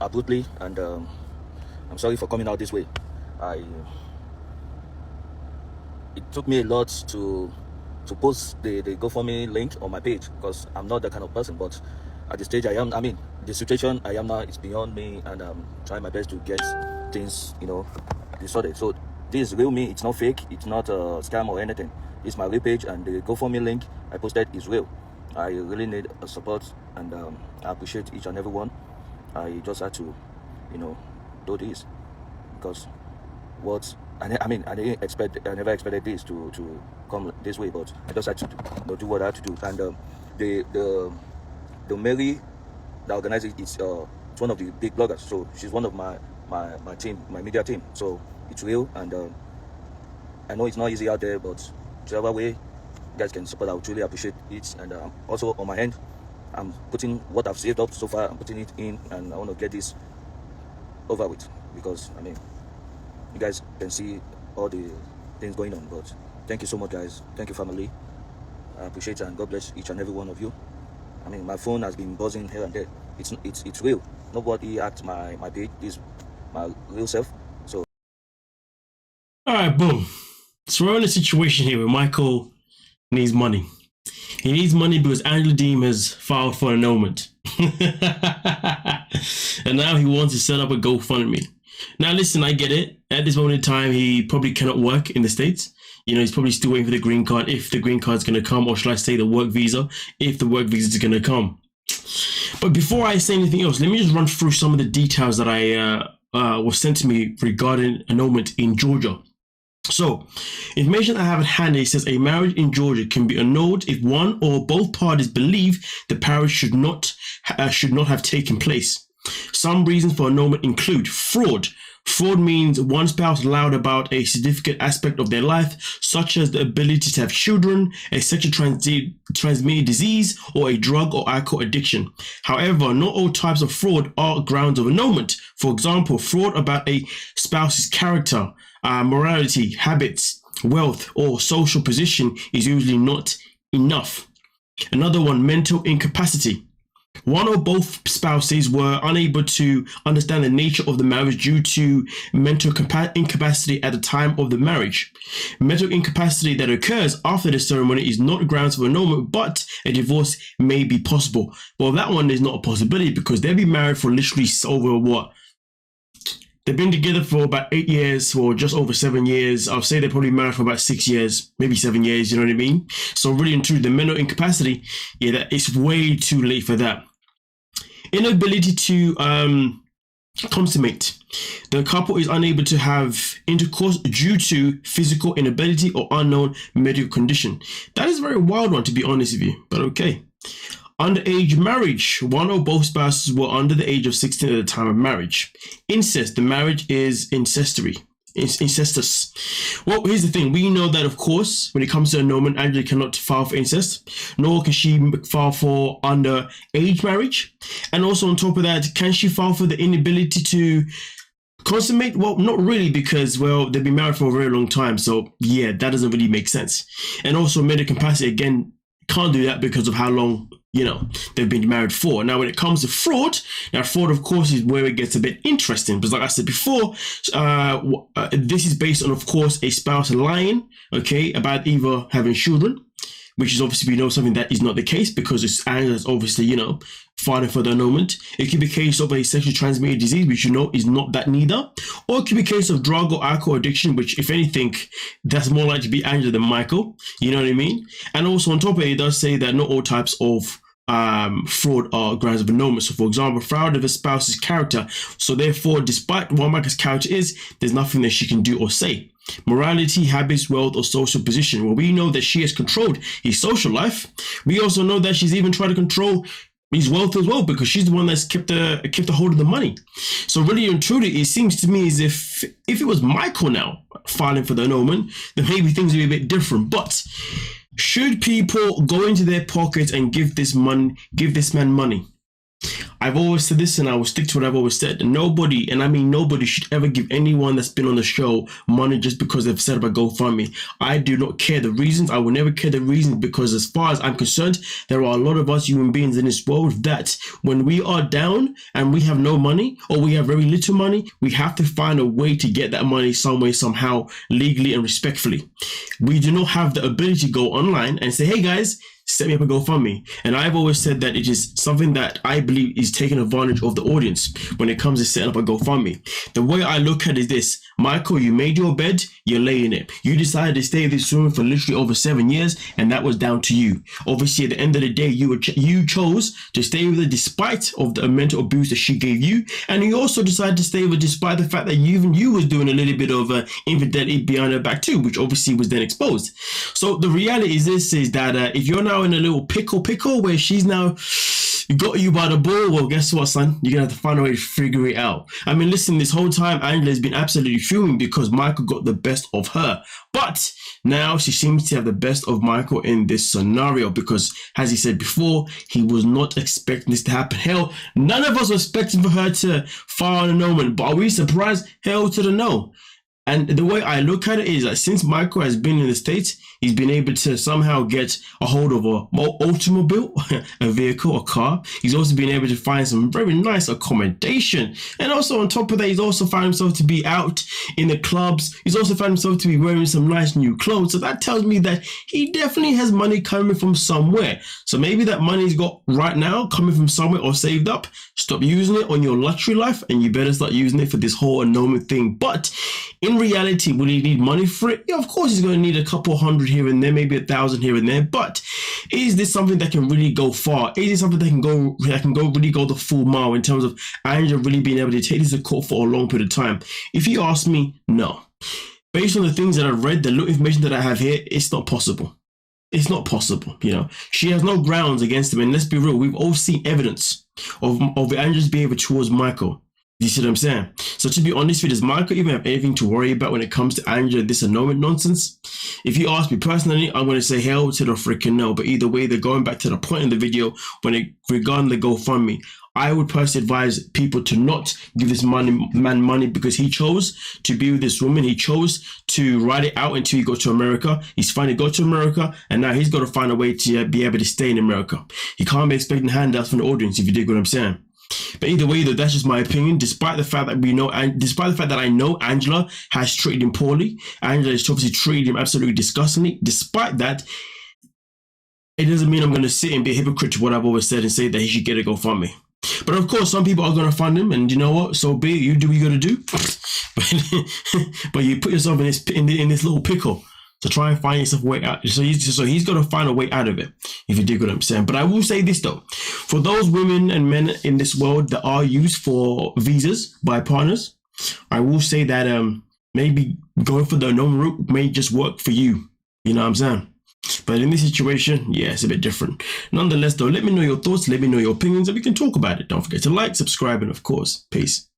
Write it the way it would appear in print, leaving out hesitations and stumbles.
abruptly, and I'm sorry for coming out this way. It took me a lot to post the GoFundMe link on my page, because I'm not that kind of person. But at the stage I am, I mean, the situation I am now is beyond me, and I'm trying my best to get things, sorted. So this is real me. It's not fake. It's not a scam or anything. It's my real page, and the GoFundMe link I posted is real. I really need support, and I appreciate each and every one. I just had to, do this, because I didn't expect, I never expected this to come this way, but I just had to do what I had to do. And the Mary that organized it is it's one of the big bloggers, so she's one of my team, my media team. So it's real, and I know it's not easy out there, but whichever way you guys can support, I would truly appreciate it. And also on my end, I'm putting what I've saved up so far, I'm putting it in, and I want to get this over with, because I mean, you guys can see all the things going on. But thank you so much, guys. Thank you, family. I appreciate it, and God bless each and every one of you. I mean, my phone has been buzzing here and there. It's real. Nobody hacked my page. This is my real self. So all right, boom. So we're in a situation here where Michael needs money. He needs money because Angela Deem has filed for annulment. And now he wants to set up a GoFundMe. Now, listen, I get it. At this moment in time, he probably cannot work in the States. He's probably still waiting for the green card, if the green card is going to come, or should I say the work visa, if the work visa is going to come. But before I say anything else, let me just run through some of the details that was sent to me regarding annulment in Georgia. So, information I have at hand, it says a marriage in Georgia can be annulled if one or both parties believe the marriage should not have taken place. Some reasons for annulment include fraud. Fraud means one spouse lied about a significant aspect of their life, such as the ability to have children, a sexually transmitted disease, or a drug or alcohol addiction. However, not all types of fraud are grounds of annulment. For example, fraud about a spouse's character, morality, habits, wealth, or social position is usually not enough. Another one, mental incapacity. One or both spouses were unable to understand the nature of the marriage due to mental incapacity at the time of the marriage. Mental incapacity that occurs after the ceremony is not grounds for annulment, but a divorce may be possible. Well, that one is not a possibility, because they'll be married for literally over what? They've been together for about 8 years, or just over 7 years. I'll say they're probably married for about 6 years, maybe 7 years, you know what I mean? So really and truly, the mental incapacity, that it's way too late for that. Inability to consummate. The couple is unable to have intercourse due to physical inability or unknown medical condition. That is a very wild one, to be honest with you, but okay. Underage marriage. One or both spouses were under the age of 16 at the time of marriage. Incest. The marriage is incestuous. Well, here's the thing. We know that, of course, when it comes to annulment, Angela cannot file for incest, nor can she file for underage marriage. And also on top of that, can she file for the inability to consummate? Well, not really, because, well, they've been married for a very long time. So, yeah, that doesn't really make sense. And also mental capacity, again, can't do that because of how long they've been married for. Now, when it comes to fraud, of course, is where it gets a bit interesting, because like I said before, this is based on, of course, a spouse lying, about either having children, which is obviously, we know, something that is not the case, because it's obviously, filing for the annulment. It could be a case of a sexually transmitted disease, which is not that neither. Or it could be a case of drug or alcohol addiction, which, if anything, that's more likely to be Angela than Michael. You know what I mean? And also on top of it, it does say that not all types of fraud are grounds of annulment. So, for example, fraud of a spouse's character. So, therefore, despite what Michael's character is, there's nothing that she can do or say. Morality, habits, wealth, or social position. Well, we know that she has controlled his social life. We also know that she's even tried to control his wealth as well, because she's the one that's kept a hold of the money. So really and truly, it seems to me as if it was Michael now filing for the annulment, then maybe things would be a bit different. But should people go into their pockets and give this man money? I've always said this and I will stick to what I've always said. Nobody, and I mean nobody, should ever give anyone that's been on the show money just because they've set up a GoFundMe. I do not care the reasons. I will never care the reasons, because as far as I'm concerned, there are a lot of us human beings in this world that when we are down and we have no money, or we have very little money, we have to find a way to get that money some way, somehow, legally and respectfully. We do not have the ability to go online and say, hey guys, set me up a GoFundMe. And I've always said that it is something that I believe is taking advantage of the audience when it comes to setting up a GoFundMe. The way I look at it is this: Michael, you made your bed, you're laying it. You decided to stay in this room for literally over 7 years, and that was down to you. Obviously, at the end of the day, you chose to stay with her despite of the mental abuse that she gave you, and you also decided to stay with her despite the fact that even you was doing a little bit of infidelity behind her back too, which obviously was then exposed. So the reality is this: is that if you're now in a little pickle where she's now got you by the ball, well, guess what, son? You're gonna have to find a way to figure it out. I mean, listen, this whole time Angela has been absolutely fuming because Michael got the best of her, but now she seems to have the best of Michael in this scenario, because as he said before, he was not expecting this to happen. Hell, none of us were expecting for her to file an annulment, but are we surprised? Hell to the no. And the way I look at it is that since Michael has been in the States, he's been able to somehow get a hold of a automobile, a vehicle, a car. He's also been able to find some very nice accommodation. And also on top of that, he's also found himself to be out in the clubs. He's also found himself to be wearing some nice new clothes. So that tells me that he definitely has money coming from somewhere. So maybe that money he's got right now coming from somewhere or saved up. Stop using it on your luxury life, and you better start using it for this whole annulment thing. But in reality, will he need money for it? Yeah, of course he's going to need a couple hundred here and there, maybe 1,000 here and there. But is this something that can really go far? Is it something that can really go the full mile in terms of Angela really being able to take this to court for a long period of time? If you ask me, no. Based on the things that I've read, the little information that I have here, it's not possible. It's not possible, you know. She has no grounds against him, and let's be real, we've all seen evidence of Angela's behavior towards Michael. You see what I'm saying? So to be honest with you, does Michael even have anything to worry about when it comes to Angela, this annulment nonsense? If you ask me personally, I'm going to say hell to the freaking no. But either way, they're going back to the point in the video regarding the GoFundMe. I would personally advise people to not give this man money, because he chose to be with this woman. He chose to ride it out until he got to America. He's finally got to America, and now he's got to find a way to be able to stay in America. He can't be expecting handouts from the audience, if you dig what I'm saying. But either way, though, that's just my opinion. Despite the fact that I know Angela has treated him poorly, Angela has obviously treated him absolutely disgustingly. Despite that, it doesn't mean I'm going to sit and be a hypocrite to what I've always said and say that he should get a GoFundMe. But of course, some people are going to fund him, and you know what? So be it. You do what you got to do. But you put yourself in this little pickle. So try and find yourself a way out. So he's got to find a way out of it, if you dig what I'm saying. But I will say this, though. For those women and men in this world that are used for visas by partners, I will say that maybe going for the annulment route may just work for you. You know what I'm saying? But in this situation, yeah, it's a bit different. Nonetheless, though, let me know your thoughts. Let me know your opinions, and we can talk about it. Don't forget to like, subscribe, and of course, peace.